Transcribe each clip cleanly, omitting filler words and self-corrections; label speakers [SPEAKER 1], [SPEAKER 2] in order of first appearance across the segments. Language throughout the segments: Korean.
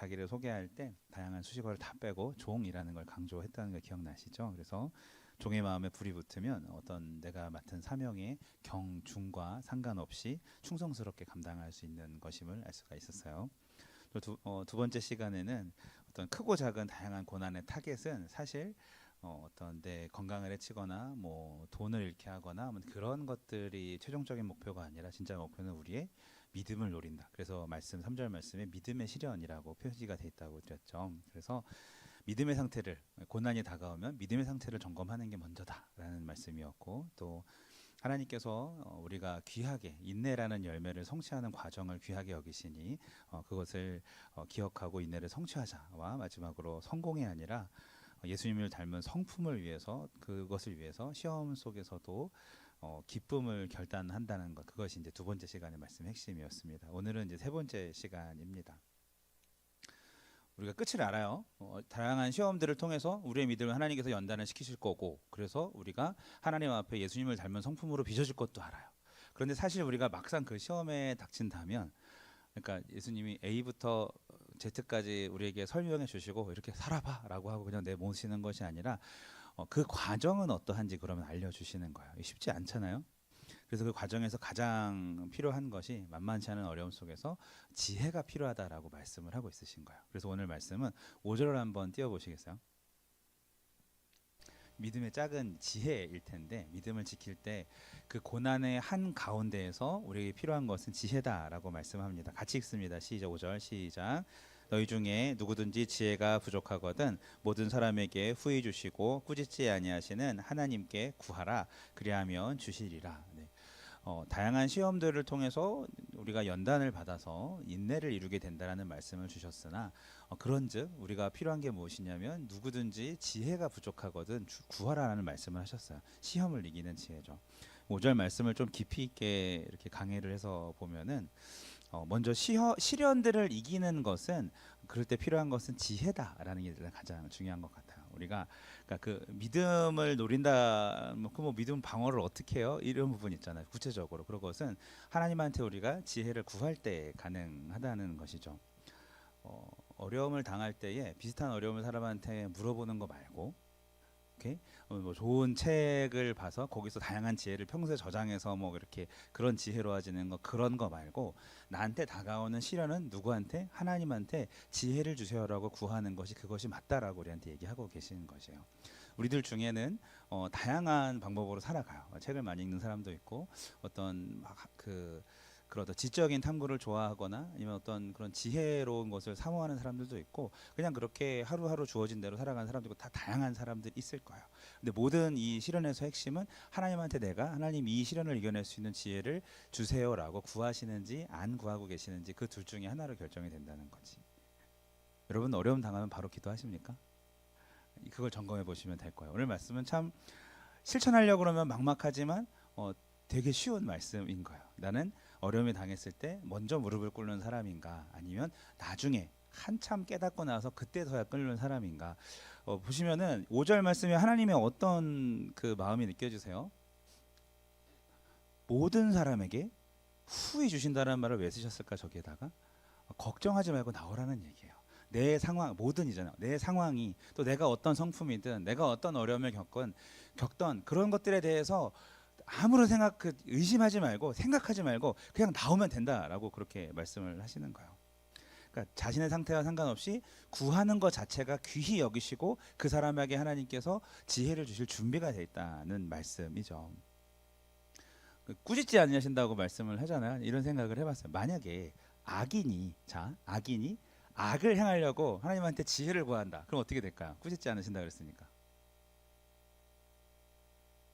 [SPEAKER 1] 자기를 소개할 때 다양한 수식어를 다 빼고 종이라는 걸 강조했다는 거 기억나시죠? 그래서 종의 마음에 불이 붙으면 어떤 내가 맡은 사명의 경, 중과 상관없이 충성스럽게 감당할 수 있는 것임을 알 수가 있었어요. 두 번째 시간에는 어떤 크고 작은 다양한 고난의 타겟은 사실 어떤 내 건강을 해치거나 뭐 돈을 잃게 하거나 뭐 그런 것들이 최종적인 목표가 아니라 진짜 목표는 우리의 믿음을 노린다. 그래서 말씀 3절 말씀에 믿음의 실현이라고 표시가 돼 있다고 드렸죠. 그래서 믿음의 상태를 고난이 다가오면 믿음의 상태를 점검하는 게 먼저다라는 말씀이었고 또 하나님께서 우리가 귀하게 인내라는 열매를 성취하는 과정을 귀하게 여기시니 그것을 기억하고 인내를 성취하자와 마지막으로 성공이 아니라 예수님을 닮은 성품을 위해서 그것을 위해서 시험 속에서도 기쁨을 결단한다는 것 그것이 이제 두 번째 시간의 말씀의 핵심이었습니다. 오늘은 이제 세 번째 시간입니다. 우리가 끝을 알아요. 다양한 시험들을 통해서 우리의 믿음을 하나님께서 연단을 시키실 거고 그래서 우리가 하나님 앞에 예수님을 닮은 성품으로 빚어질 것도 알아요. 그런데 사실 우리가 막상 그 시험에 닥친다면 그러니까 예수님이 A부터 Z까지 우리에게 설명해 주시고 이렇게 살아봐 라고 하고 그냥 내모시는 것이 아니라 그 과정은 어떠한지 그러면 알려주시는 거예요. 쉽지 않잖아요. 그래서 그 과정에서 가장 필요한 것이 만만치 않은 어려움 속에서 지혜가 필요하다라고 말씀을 하고 있으신 거예요. 그래서 오늘 말씀은 5절을 한번 띄워보시겠어요? 믿음의 작은 지혜일 텐데 믿음을 지킬 때 그 고난의 한 가운데에서 우리에게 필요한 것은 지혜다라고 말씀합니다. 같이 읽습니다. 시작 5절 시작. 너희 중에 누구든지 지혜가 부족하거든 모든 사람에게 후히 주시고 꾸짖지 아니하시는 하나님께 구하라 그리하면 주시리라. 네. 다양한 시험들을 통해서 우리가 연단을 받아서 인내를 이루게 된다라는 말씀을 주셨으나 그런즉 우리가 필요한 게 무엇이냐면 누구든지 지혜가 부족하거든 구하라는 말씀을 하셨어요. 시험을 이기는 지혜죠. 5절 말씀을 좀 깊이 있게 이렇게 강해를 해서 보면은 먼저 시련들을 이기는 것은 그럴 때 필요한 것은 지혜다라는 게 가장 중요한 것 같아요. 우리가 그러니까 그 믿음을 노린다, 뭐 믿음 방어를 어떻게 해요? 이런 부분 있잖아요. 구체적으로 그런 것은 하나님한테 우리가 지혜를 구할 때 가능하다는 것이죠. 어려움을 당할 때에 비슷한 어려움을 사람한테 물어보는 거 말고 오케이? 뭐 좋은 책을 봐서 거기서 다양한 지혜를 평소에 저장해서 뭐 이렇게 그런 지혜로워지는 거 그런 거 말고 나한테 다가오는 시련은 누구한테 하나님한테 지혜를 주세요라고 구하는 것이 그것이 맞다라고 우리한테 얘기하고 계시는 것이에요. 우리들 중에는 다양한 방법으로 살아가요. 책을 많이 읽는 사람도 있고 어떤 그런 지적인 탐구를 좋아하거나 아니면 어떤 그런 지혜로운 것을 사모하는 사람들도 있고 그냥 그렇게 하루하루 주어진 대로 살아가는 사람도 있고 다 다양한 사람들이 있을 거예요. 근데 모든 이 실현에서 핵심은 하나님한테 내가 하나님 이 시련을 이겨낼 수 있는 지혜를 주세요라고 구하시는지 안 구하고 계시는지 그 둘 중에 하나로 결정이 된다는 거지. 여러분 어려움 당하면 바로 기도하십니까? 그걸 점검해 보시면 될 거예요. 오늘 말씀은 참 실천하려고 그러면 막막하지만 되게 쉬운 말씀인 거예요. 나는 어려움에 당했을 때 먼저 무릎을 꿇는 사람인가 아니면 나중에 한참 깨닫고 나서 그때서야 꿇는 사람인가. 보시면은 5절 말씀에 하나님의 어떤 그 마음이 느껴지세요? 모든 사람에게 후히 주신다는 말을 왜 쓰셨을까 저기에다가? 걱정하지 말고 나오라는 얘기예요. 내 상황 뭐든이잖아요. 내 상황이 또 내가 어떤 성품이든 내가 어떤 어려움을 겪던 그런 것들에 대해서 아무런 의심하지 말고 생각하지 말고 그냥 나오면 된다라고 그렇게 말씀을 하시는 거예요. 그러니까 자신의 상태와 상관없이 구하는 것 자체가 귀히 여기시고 그 사람에게 하나님께서 지혜를 주실 준비가 되어 있다는 말씀이죠. 꾸짖지 않으신다고 말씀을 하잖아요. 이런 생각을 해봤어요. 만약에 악인이 악을 행하려고 하나님한테 지혜를 구한다. 그럼 어떻게 될까요? 꾸짖지 않으신다 그랬으니까.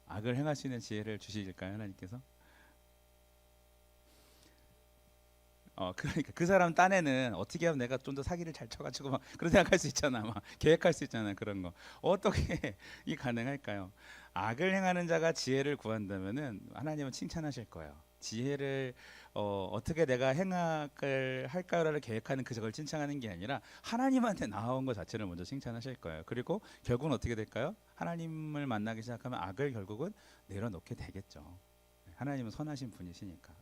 [SPEAKER 1] 악을 행할 수 있는 지혜를 주실까요, 하나님께서? 그러니까 그 사람 딴에는 어떻게 하면 내가 좀 더 사기를 잘 쳐가지고 막 그런 생각할 수 있잖아, 막 계획할 수 있잖아 그런 거. 어떻게 이 가능할까요? 악을 행하는 자가 지혜를 구한다면은 하나님은 칭찬하실 거예요. 지혜를 어떻게 내가 행악을 할까를 계획하는 그걸 칭찬하는 게 아니라 하나님한테 나온 것 자체를 먼저 칭찬하실 거예요. 그리고 결국은 어떻게 될까요? 하나님을 만나기 시작하면 악을 결국은 내려놓게 되겠죠. 하나님은 선하신 분이시니까.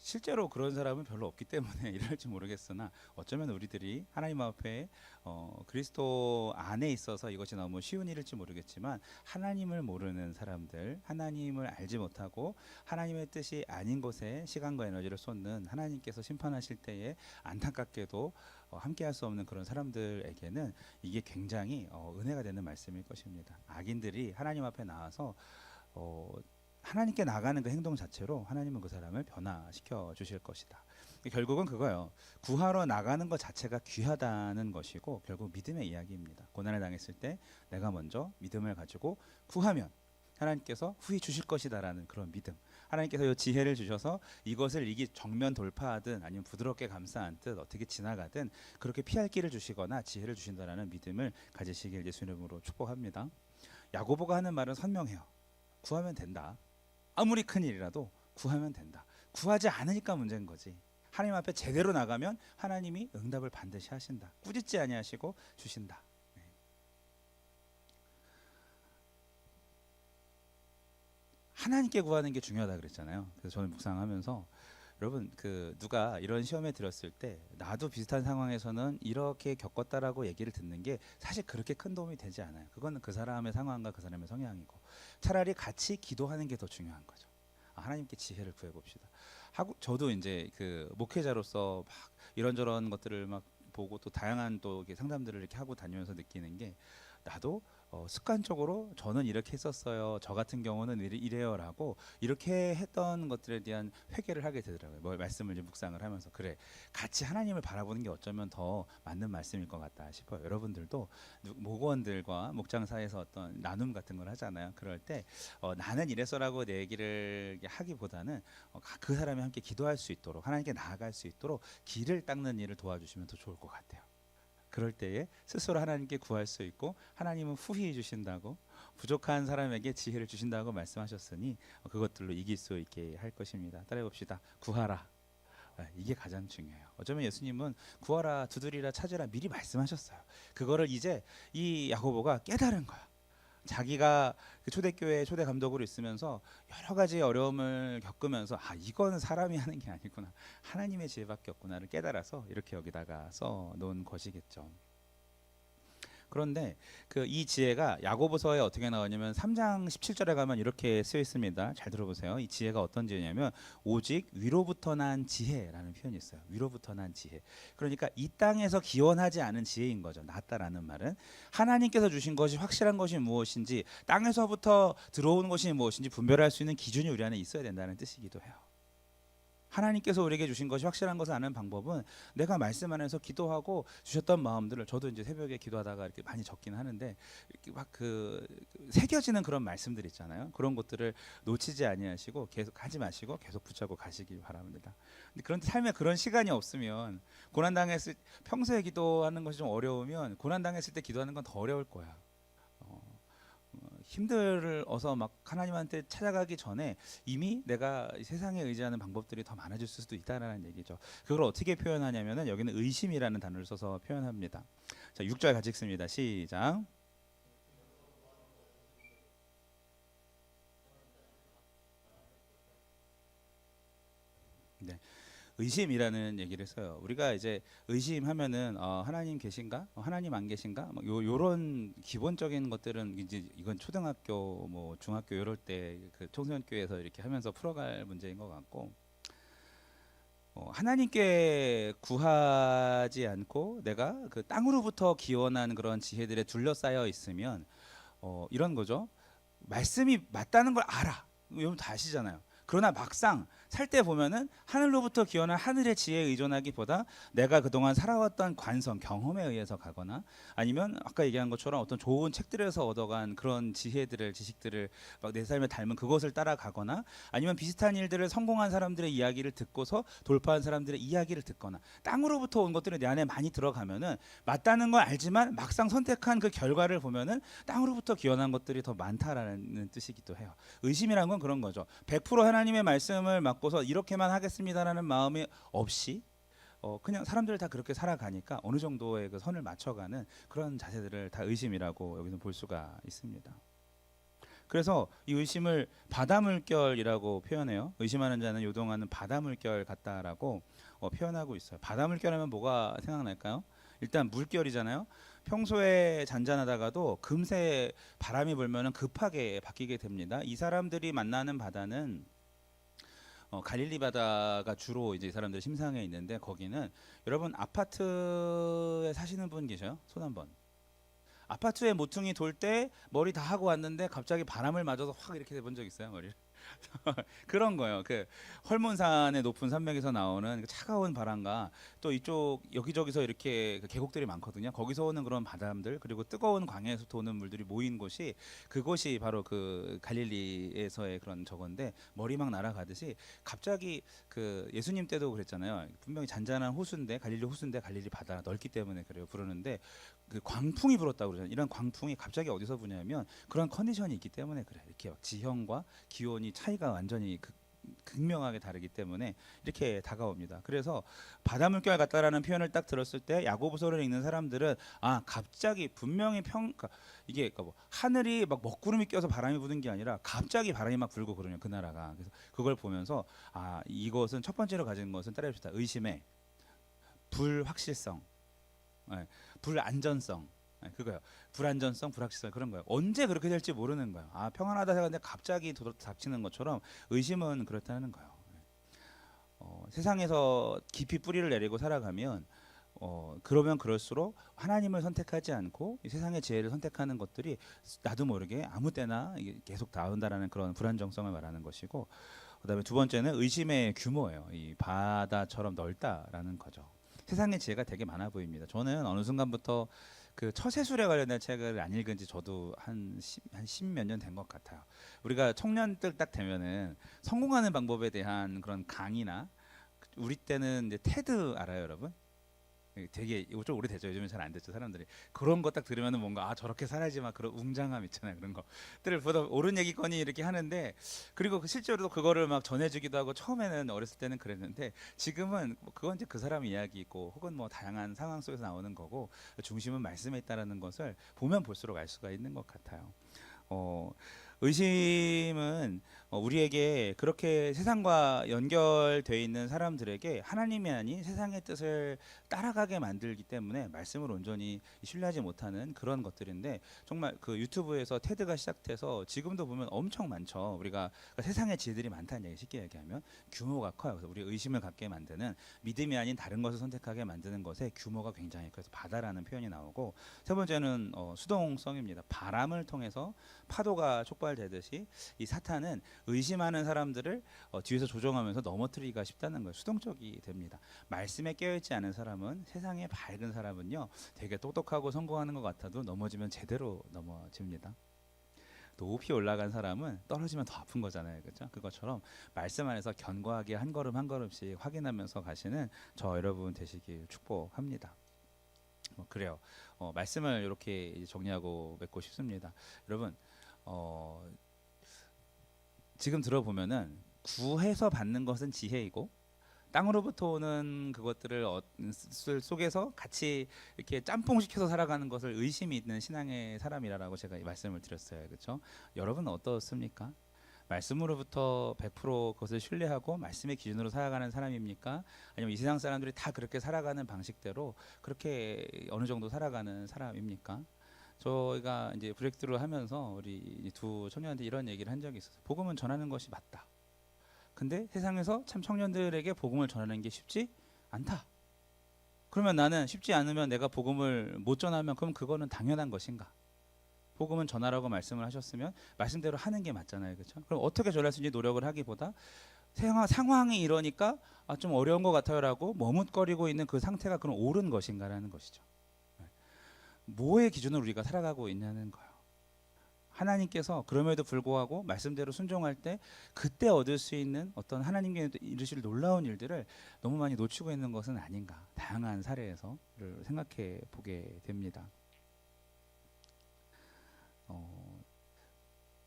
[SPEAKER 1] 실제로 그런 사람은 별로 없기 때문에 이럴지 모르겠으나 어쩌면 우리들이 하나님 앞에 그리스도 안에 있어서 이것이 너무 쉬운 일일지 모르겠지만 하나님을 모르는 사람들, 하나님을 알지 못하고 하나님의 뜻이 아닌 곳에 시간과 에너지를 쏟는 하나님께서 심판하실 때에 안타깝게도 함께할 수 없는 그런 사람들에게는 이게 굉장히 은혜가 되는 말씀일 것입니다. 악인들이 하나님 앞에 나와서 하나님께 나가는 그 행동 자체로 하나님은 그 사람을 변화시켜 주실 것이다. 결국은 그거예요. 구하러 나가는 것 자체가 귀하다는 것이고 결국 믿음의 이야기입니다. 고난을 당했을 때 내가 먼저 믿음을 가지고 구하면 하나님께서 후히 주실 것이다라는 그런 믿음. 하나님께서 이 지혜를 주셔서 이것을 이기 정면 돌파하든 아니면 부드럽게 감싸 안듯 어떻게 지나가든 그렇게 피할 길을 주시거나 지혜를 주신다라는 믿음을 가지시길 예수 이름으로 축복합니다. 야고보가 하는 말은 선명해요. 구하면 된다. 아무리 큰 일이라도 구하면 된다. 구하지 않으니까 문제인 거지. 하나님 앞에 제대로 나가면 하나님이 응답을 반드시 하신다. 꾸짖지 아니하시고 주신다. 네. 하나님께 구하는 게 중요하다 그랬잖아요. 그래서 저는 묵상하면서 여러분 누가 이런 시험에 들었을 때 나도 비슷한 상황에서는 이렇게 겪었다라고 얘기를 듣는 게 사실 그렇게 큰 도움이 되지 않아요. 그건 그 사람의 상황과 그 사람의 성향이고 차라리 같이 기도하는 게 더 중요한 거죠. 하나님께 지혜를 구해봅시다. 하고 저도 이제 목회자로서 막 이런저런 것들을 막 보고 또 다양한 또 상담들을 이렇게 하고 다니면서 느끼는 게 나도 습관적으로 저는 이렇게 했었어요. 저 같은 경우는 이래요라고 이렇게 했던 것들에 대한 회개를 하게 되더라고요. 뭐 말씀을 이제 묵상을 하면서 그래 같이 하나님을 바라보는 게 어쩌면 더 맞는 말씀일 것 같다 싶어요. 여러분들도 목원들과 목장 사이에서 어떤 나눔 같은 걸 하잖아요. 그럴 때 나는 이래서라고 내 얘기를 하기보다는 그 사람이 함께 기도할 수 있도록 하나님께 나아갈 수 있도록 길을 닦는 일을 도와주시면 더 좋을 것 같아요. 그럴 때에 스스로 하나님께 구할 수 있고 하나님은 후히 주신다고 부족한 사람에게 지혜를 주신다고 말씀하셨으니 그것들로 이길 수 있게 할 것입니다. 따라해 봅시다. 구하라. 이게 가장 중요해요. 어쩌면 예수님은 구하라, 두드리라, 찾으라 미리 말씀하셨어요. 그거를 이제 이 야고보가 깨달은 거야. 자기가 초대교회 초대 감독으로 있으면서 여러 가지 어려움을 겪으면서 이거는 사람이 하는 게 아니구나, 하나님의 지혜밖에 없구나를 깨달아서 이렇게 여기다가 써 놓은 것이겠죠. 그런데 이 지혜가 야고보서에 어떻게 나오냐면 3장 17절에 가면 이렇게 쓰여 있습니다. 잘 들어보세요. 이 지혜가 어떤 지혜냐면 오직 위로부터 난 지혜라는 표현이 있어요. 위로부터 난 지혜. 그러니까 이 땅에서 기원하지 않은 지혜인 거죠. 낫다라는 말은 하나님께서 주신 것이 확실한 것이 무엇인지 땅에서부터 들어오는 것이 무엇인지 분별할 수 있는 기준이 우리 안에 있어야 된다는 뜻이기도 해요. 하나님께서 우리에게 주신 것이 확실한 것을 아는 방법은 내가 말씀 안에서 기도하고 주셨던 마음들을, 저도 이제 새벽에 기도하다가 이렇게 많이 적긴 하는데 이렇게 막 새겨지는 그런 말씀들 있잖아요. 그런 것들을 놓치지 아니하시고 계속 하지 마시고 계속 붙잡고 가시길 바랍니다. 근데 그런데 삶에 그런 시간이 없으면 고난 당했을 평소에 기도하는 것이 좀 어려우면 고난 당했을 때 기도하는 건 더 어려울 거야. 힘들어서 막 하나님한테 찾아가기 전에 이미 내가 세상에 의지하는 방법들이 더 많아질 수도 있다는 얘기죠. 그걸 어떻게 표현하냐면은 여기는 의심이라는 단어를 써서 표현합니다. 자, 6절 같이 읽습니다. 시작. 네. 의심이라는 얘기를 써요. 우리가 이제 의심하면은 하나님 계신가? 하나님 안 계신가? 뭐 요런 기본적인 것들은 이제 이건 초등학교 뭐 중학교 요럴 때 청소년교회에서 이렇게 하면서 풀어갈 문제인 것 같고, 하나님께 구하지 않고 내가 땅으로부터 기원한 그런 지혜들에 둘러싸여 있으면 이런 거죠. 말씀이 맞다는 걸 알아. 여러분 다 아시잖아요. 그러나 막상 살 때 보면은 하늘로부터 기원한 하늘의 지혜에 의존하기보다 내가 그동안 살아왔던 관성, 경험에 의해서 가거나 아니면 아까 얘기한 것처럼 어떤 좋은 책들에서 얻어간 그런 지식들을 막 내 삶에 닮은 그것을 따라가거나 아니면 비슷한 일들을 성공한 사람들의 이야기를 듣고서 돌파한 사람들의 이야기를 듣거나 땅으로부터 온 것들이 내 안에 많이 들어가면은 맞다는 걸 알지만 막상 선택한 그 결과를 보면은 땅으로부터 기원한 것들이 더 많다라는 뜻이기도 해요. 의심이란 건 그런 거죠. 100% 하나님의 말씀을 맡고서 이렇게만 하겠습니다라는 마음이 없이 그냥 사람들 다 그렇게 살아가니까 어느 정도의 그 선을 맞춰가는 그런 자세들을 다 의심이라고 여기서 볼 수가 있습니다. 그래서 이 의심을 바다물결이라고 표현해요. 의심하는 자는 요동하는 바다물결 같다라고 표현하고 있어요. 바다물결하면 뭐가 생각날까요? 일단 물결이잖아요. 평소에 잔잔하다가도 금세 바람이 불면은 급하게 바뀌게 됩니다. 이 사람들이 만나는 바다는 갈릴리 바다가 주로 이제 이 사람들 심상에 있는데, 거기는 여러분 아파트에 사시는 분 계셔요? 손 한번. 아파트에 모퉁이 돌 때 머리 다 하고 왔는데 갑자기 바람을 맞아서 확 이렇게 본 적 있어요, 머리를? 그런 거예요. 그 헐몬산의 높은 산맥에서 나오는 그 차가운 바람과 또 이쪽 여기저기서 이렇게 그 계곡들이 많거든요. 거기서 오는 그런 바람들, 그리고 뜨거운 광야에서 도는 물들이 모인 곳이, 그곳이 바로 그 갈릴리에서의 그런 저건데, 머리 막 날아가듯이 갑자기 그 예수님 때도 그랬잖아요. 분명히 잔잔한 호수인데, 갈릴리 호수인데 갈릴리 바다 넓기 때문에 그래요 부르는데, 그 광풍이 불었다고 그러잖아요. 이런 광풍이 갑자기 어디서 부냐면 그런 컨디션이 있기 때문에 그래요. 이렇게 막 지형과 기온이 차이가 완전히 극명하게 다르기 때문에 이렇게 다가옵니다. 그래서 바다물결 같다라는 표현을 딱 들었을 때 야고보서를 읽는 사람들은, 아, 갑자기 분명히 그러니까 이게 그러니까 뭐 하늘이 막 먹구름이 껴서 바람이 부는 게 아니라 갑자기 바람이 막 불고 그러냐, 그 나라가. 그래서 그걸 보면서, 아, 이것은 첫 번째로 가진 것은 따라해봅시다. 의심의 불확실성, 예, 불안전성, 예, 그거요. 불안전성, 불확실성, 그런 거예요. 언제 그렇게 될지 모르는 거예요. 아, 평안하다 생각하는데 갑자기 닥치는 것처럼 의심은 그렇다는 거예요. 세상에서 깊이 뿌리를 내리고 살아가면, 그러면 그럴수록 하나님을 선택하지 않고 이 세상의 지혜를 선택하는 것들이 나도 모르게 아무 때나 이게 계속 나온다라는 그런 불안정성을 말하는 것이고, 그다음에 두 번째는 의심의 규모예요. 이 바다처럼 넓다라는 거죠. 세상의 지혜가 되게 많아 보입니다. 저는 어느 순간부터 그 처세술에 관련된 책을 안 읽은 지 저도 한 십몇 년 된 것 같아요. 우리가 청년들 딱 되면은 성공하는 방법에 대한 그런 강의나, 우리 때는 이제 테드 알아요, 여러분? 되게 이거 좀 오래됐죠. 요즘은 잘 안 됐죠, 사람들이. 그런 거 딱 들으면은 뭔가, 아, 저렇게 살아야지, 막 그런 웅장함 있잖아요. 그런 것들을 보다 옳은 얘기거니 이렇게 하는데, 그리고 실제로도 그거를 막 전해주기도 하고, 처음에는 어렸을 때는 그랬는데 지금은 뭐 그건 이제 그 사람 이야기고, 혹은 뭐 다양한 상황 속에서 나오는 거고, 중심은 말씀에 있다라는 것을 보면 볼수록 알 수가 있는 것 같아요. 어, 의심은 우리에게, 그렇게 세상과 연결되어 있는 사람들에게 하나님이 아닌 세상의 뜻을 따라가게 만들기 때문에 말씀을 온전히 신뢰하지 못하는 그런 것들인데, 정말 그 유튜브에서 테드가 시작돼서 지금도 보면 엄청 많죠. 우리가 그러니까 세상의 지혜들이 많다는 얘기, 쉽게 얘기하면 규모가 커요. 그래서 우리 의심을 갖게 만드는, 믿음이 아닌 다른 것을 선택하게 만드는 것의 규모가 굉장히 커서 바다라는 표현이 나오고, 세 번째는 수동성입니다. 바람을 통해서 파도가 촉발되듯이 이 사탄은 의심하는 사람들을 뒤에서 조종하면서 넘어뜨리기가 쉽다는 거예요. 수동적이 됩니다. 말씀에 깨어있지 않은 사람은, 세상에 밝은 사람은요, 되게 똑똑하고 성공하는 것 같아도 넘어지면 제대로 넘어집니다. 높이 올라간 사람은 떨어지면 더 아픈 거잖아요, 그렇죠? 그것처럼 말씀 안에서 견고하게 한 걸음 한 걸음씩 확인하면서 가시는 저 여러분 되시길 축복합니다. 그래요. 말씀을 이렇게 정리하고 맺고 싶습니다. 여러분, 지금 들어보면은 구해서 받는 것은 지혜이고, 땅으로부터 오는 그것들을 속에서 같이 이렇게 짬뽕시켜서 살아가는 것을 의심이 있는 신앙의 사람이라고 제가 말씀을 드렸어요. 그렇죠? 여러분은 어떻습니까? 말씀으로부터 100% 그것을 신뢰하고 말씀의 기준으로 살아가는 사람입니까? 아니면 이 세상 사람들이 다 그렇게 살아가는 방식대로 그렇게 어느 정도 살아가는 사람입니까? 저희가 이제 브레이크스루를 하면서 우리 두 청년한테 이런 얘기를 한 적이 있어요. 복음은 전하는 것이 맞다. 근데 세상에서 참 청년들에게 복음을 전하는 게 쉽지 않다. 그러면 나는 쉽지 않으면 내가 복음을 못 전하면 그럼 그거는 당연한 것인가? 복음은 전하라고 말씀을 하셨으면 말씀대로 하는 게 맞잖아요, 그렇죠? 그럼 어떻게 전할 수 있는지 노력을 하기보다 상황이 이러니까 좀 어려운 것 같아요라고 머뭇거리고 있는 그 상태가 그럼 옳은 것인가라는 것이죠. 뭐의 기준으로 우리가 살아가고 있냐는 거예요. 하나님께서 그럼에도 불구하고 말씀대로 순종할 때 그때 얻을 수 있는 어떤 하나님께 이루실 놀라운 일들을 너무 많이 놓치고 있는 것은 아닌가, 다양한 사례에서를 생각해 보게 됩니다.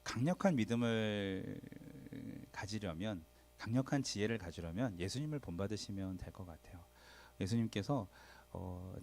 [SPEAKER 1] 강력한 믿음을 가지려면, 강력한 지혜를 가지려면 예수님을 본받으시면 될 것 같아요. 예수님께서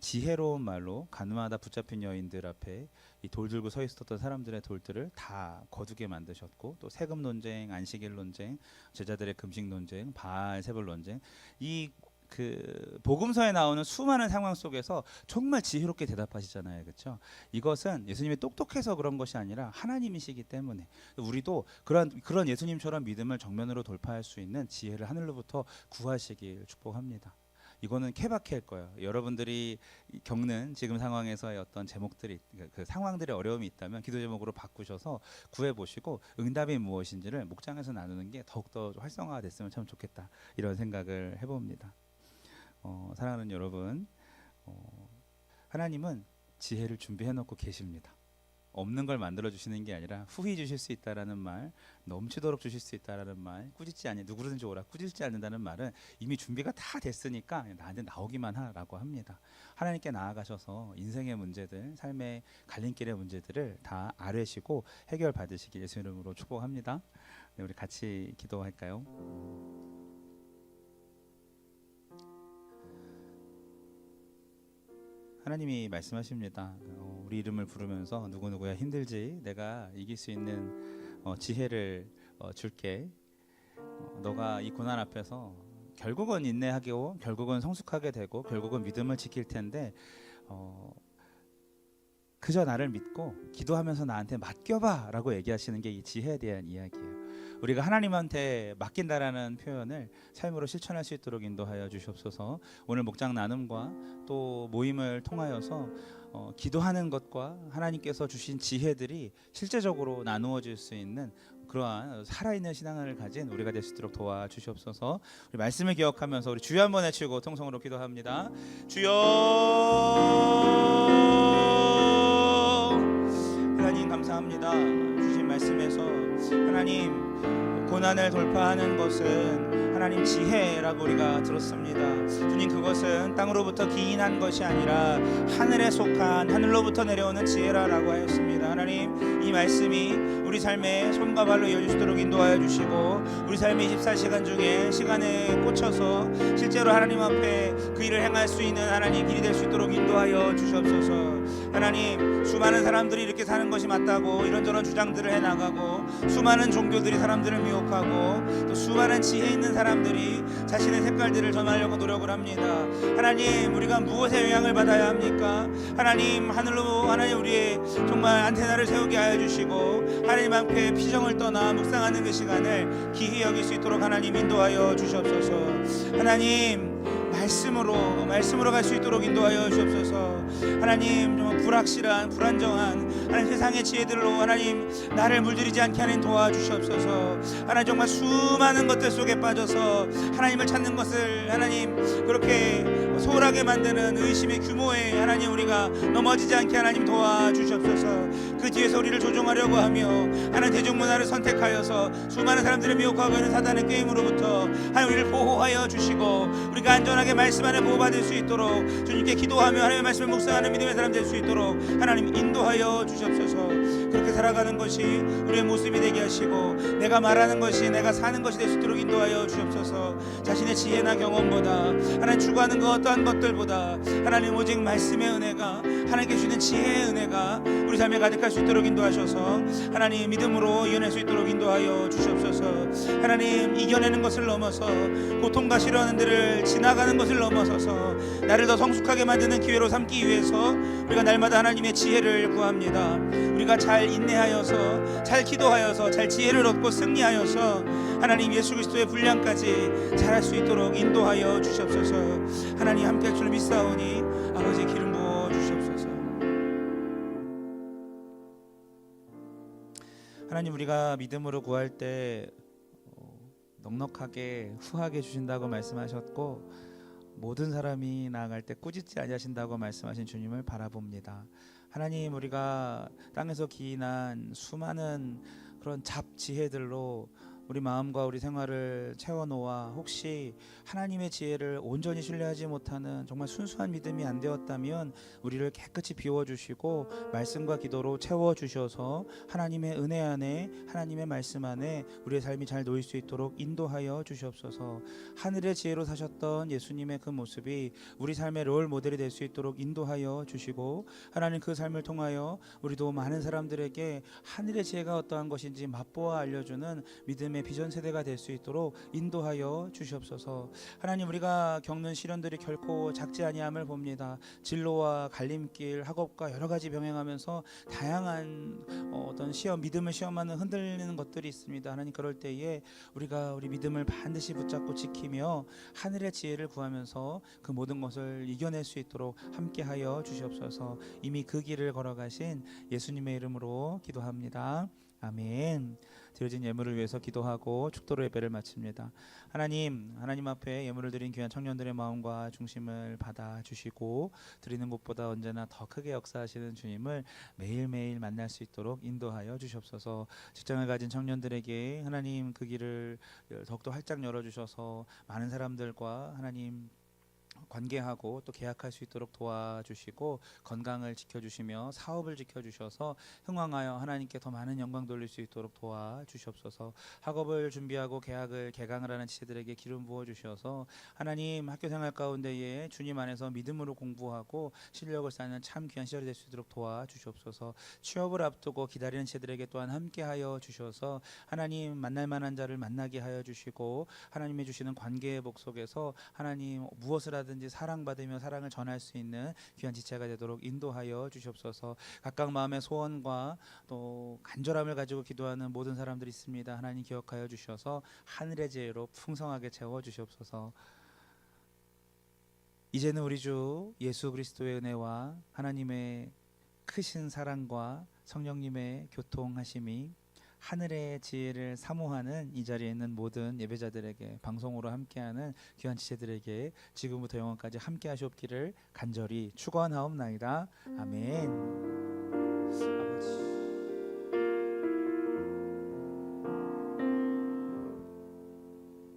[SPEAKER 1] 지혜로운 말로 가늠하다 붙잡힌 여인들 앞에 이 돌 들고 서 있었던 사람들의 돌들을 다 거두게 만드셨고, 또 세금 논쟁, 안식일 논쟁, 제자들의 금식 논쟁, 바알 세불 논쟁, 이 그 복음서에 나오는 수많은 상황 속에서 정말 지혜롭게 대답하시잖아요, 그렇죠? 이것은 예수님이 똑똑해서 그런 것이 아니라 하나님이시기 때문에 우리도 그런 예수님처럼 믿음을 정면으로 돌파할 수 있는 지혜를 하늘로부터 구하시길 축복합니다. 이거는 케바케일 거예요. 여러분들이 겪는 지금 상황에서의 어떤 제목들이, 그 상황들의 어려움이 있다면 기도 제목으로 바꾸셔서 구해보시고 응답이 무엇인지를 목장에서 나누는 게 더욱더 활성화가 됐으면 참 좋겠다, 이런 생각을 해봅니다. 사랑하는 여러분, 하나님은 지혜를 준비해놓고 계십니다. 없는 걸 만들어 주시는 게 아니라 후히 주실 수 있다라는 말, 넘치도록 주실 수 있다라는 말, 꾸짖지 않니 누구든지 오라 꾸짖지 않는다는 말은 이미 준비가 다 됐으니까 나한테 나오기만 하라고 합니다. 하나님께 나아가셔서 인생의 문제들, 삶의 갈림길의 문제들을 다 아뢰시고 해결 받으시길 예수 이름으로 축복합니다. 네, 우리 같이 기도할까요? 하나님이 말씀하십니다. 우리 이름을 부르면서 누구누구야 힘들지, 내가 이길 수 있는 지혜를 줄게. 너가 이 고난 앞에서 결국은 인내하고 결국은 성숙하게 되고 결국은 믿음을 지킬 텐데 그저 나를 믿고 기도하면서 나한테 맡겨봐 라고 얘기하시는 게 이 지혜에 대한 이야기예요. 우리가 하나님한테 맡긴다라는 표현을 삶으로 실천할 수 있도록 인도하여 주시옵소서. 오늘 목장 나눔과 또 모임을 통하여서 기도하는 것과 하나님께서 주신 지혜들이 실제적으로 나누어질 수 있는 그러한 살아있는 신앙을 가진 우리가 될 수 있도록 도와주시옵소서. 우리 말씀을 기억하면서 우리 주여 한번 외치고 통성으로 기도합니다. 주여. 하나님 감사합니다. 주신 말씀에서 하나님 고난을 돌파하는 것은 하나님 지혜라고 우리가 들었습니다. 주님, 그것은 땅으로부터 기인한 것이 아니라 하늘에 속한 하늘로부터 내려오는 지혜라고 하였습니다. 하나님, 이 말씀이 우리 삶의 손과 발로 이어질 수 있도록 인도하여 주시고 우리 삶의 24시간 중에 시간에 꽂혀서 실제로 하나님 앞에 그 일을 행할 수 있는 하나님 길이 될 수 있도록 인도하여 주시옵소서. 하나님, 수많은 사람들이 이렇게 사는 것이 맞다고 이런저런 주장들을 해나가고 수많은 종교들이 사람들을 미혹하고 또 수많은 지혜 있는 사람들이 자신의 색깔들을 전하려고 노력을 합니다. 하나님, 우리가 무엇에 영향을 받아야 합니까? 하나님, 하늘로 하나님 우리의 정말 안테나를 세우게 하여 주시고 하나님 앞에 피정을 떠나 묵상하는 그 시간을 기히 여길 수 있도록 하나님 인도하여 주시옵소서. 하나님, 말씀으로 갈 수 있도록 인도하여 주옵소서. 하나님, 정말 불확실한 불안정한 하나님 세상의 지혜들로 하나님 나를 물들이지 않게 하나님 도와주시옵소서. 하나님, 정말 수많은 것들 속에 빠져서 하나님을 찾는 것을 하나님 그렇게 소홀하게 만드는 의심의 규모에 하나님 우리가 넘어지지 않게 하나님 도와주시옵소서. 그 뒤에서 우리를 조종하려고 하며 하나님 대중문화를 선택하여서 수많은 사람들을 미혹하고 있는 사단의 게임으로부터 하나님 우리를 보호하여 주시고 우리가 안전하게 말씀 안에 보호받을 수 있도록 주님께 기도하며 하나님의 말씀을 묵상하는 믿음의 사람 될 수 있도록 하나님 인도하여 주시옵소서. 그렇게 살아가는 것이 우리의 모습이 되게 하시고 내가 말하는 것이 내가 사는 것이 될 수 있도록 인도하여 주시옵소서. 자신의 지혜나 경험보다 하나님 추구하는 것 어떠한 것들보다 하나님 오직 말씀의 은혜가 하나님께 주시는 지혜의 은혜가 우리 삶에 가득할 수 있도록 인도하셔서 하나님 믿음으로 이겨낼 수 있도록 인도하여 주시옵소서. 하나님, 이겨내는 것을 넘어서 고통과 싫어하는 데를 지나가는 것을 넘어서서 나를 더 성숙하게 만드는 기회로 삼기 위해서 우리가 날마다 하나님의 지혜를 구합니다. 우리가 잘 인내하여서 잘 기도하여서 잘 지혜를 얻고 승리하여서 하나님 예수 그리스도의 분량까지 잘할 수 있도록 인도하여 주시옵소서. 하나님 함께 할 줄 믿사오니 아버지 기름 부어 주시옵소서. 하나님, 우리가 믿음으로 구할 때 넉넉하게 후하게 주신다고 말씀하셨고 모든 사람이 나아갈 때 꾸짖지 아니하신다고 말씀하신 주님을 바라봅니다. 하나님, 우리가 땅에서 기인한 수많은 그런 잡지혜들로 우리 마음과 우리 생활을 채워놓아 혹시 하나님의 지혜를 온전히 신뢰하지 못하는 정말 순수한 믿음이 안 되었다면 우리를 깨끗이 비워주시고 말씀과 기도로 채워주셔서 하나님의 은혜 안에 하나님의 말씀 안에 우리의 삶이 잘 놓일 수 있도록 인도하여 주시옵소서. 하늘의 지혜로 사셨던 예수님의 그 모습이 우리 삶의 롤 모델이 될 수 있도록 인도하여 주시고 하나님 그 삶을 통하여 우리도 많은 사람들에게 하늘의 지혜가 어떠한 것인지 맛보아 알려주는 믿음의 비전 세대가 될 수 있도록 인도하여 주시옵소서. 하나님 우리가 겪는 시련들이 결코 작지 아니함을 봅니다. 진로와 갈림길, 학업과 여러 가지 병행하면서 다양한 어떤 시험, 믿음을 시험하는 흔들리는 것들이 있습니다. 하나님 그럴 때에 우리가 우리 믿음을 반드시 붙잡고 지키며 하늘의 지혜를 구하면서 그 모든 것을 이겨낼 수 있도록 함께하여 주시옵소서. 이미 그 길을 걸어가신 예수님의 이름으로 기도합니다. 아멘. 드려진 예물을 위해서 기도하고 축도로 예배를 마칩니다. 하나님 앞에 예물을 드린 귀한 청년들의 마음과 중심을 받아주시고 드리는 것보다 언제나 더 크게 역사하시는 주님을 매일매일 만날 수 있도록 인도하여 주시옵소서. 직장을 가진 청년들에게 하나님 그 길을 더욱더 활짝 열어주셔서 많은 사람들과 하나님 관계하고 또 계약할 수 있도록 도와주시고 건강을 지켜주시며 사업을 지켜주셔서 흥왕하여 하나님께 더 많은 영광 돌릴 수 있도록 도와주시옵소서. 학업을 준비하고 개강을 하는 지체들에게 기름 부어주셔서 하나님 학교 생활 가운데에 주님 안에서 믿음으로 공부하고 실력을 쌓는 참 귀한 시절이 될 수 있도록 도와주시옵소서. 취업을 앞두고 기다리는 지체들에게 또한 함께하여 주셔서 하나님 만날 만한 자를 만나게 하여 주시고 하나님이 주시는 관계의 복 속에서 하나님 무엇을 하든지 사랑받으며 사랑을 전할 수 있는 귀한 지체가 되도록 인도하여 주시옵소서. 각각 마음의 소원과 또 간절함을 가지고 기도하는 모든 사람들이 있습니다. 하나님 기억하여 주셔서 하늘의 지혜로 풍성하게 채워 주시옵소서. 이제는 우리 주 예수 그리스도의 은혜와 하나님의 크신 사랑과 성령님의 교통하심이 하늘의 지혜를 사모하는 이 자리에 있는 모든 예배자들에게 방송으로 함께하는 귀한 지체들에게 지금부터 영원까지 함께 하시옵기를 간절히 축원하옵나이다. 아멘.